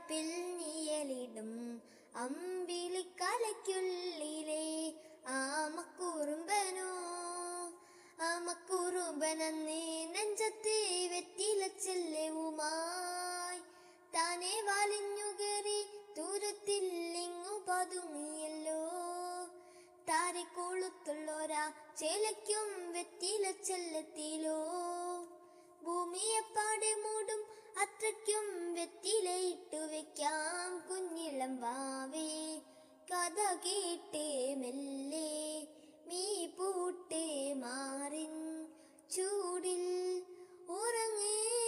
അടുപ്പിൽ നീയലിടും അമ്പിളിക്കലയ്ക്കുള്ളിലെ ആമക്കുറുമ്പനോ ആമക്കുറുമ്പനന്നേ നെഞ്ചത്തെ വെറ്റിലച്ചെല്ലവുമായി താനെ വലിഞ്ഞുകേറി ദൂരത്തിൽ ഇങ്ങു പതുങ്ങിയല്ലോ. താരക്കൊളുത്തുള്ളോരാ ചേലയ്ക്കും വെറ്റിലച്ചെല്ലെത്തിലോ. ഭൂമിയെപ്പാടെ മൂടും അത്രയ്ക്കും വെറ്റിലയിട്ടു വെക്കാം കുഞ്ഞിളം വാവേ. കഥ കേട്ടേ മെല്ലെ മീ പൂട്ടേ മാറിൻ ചൂടിൽ ഉറങ്ങേ.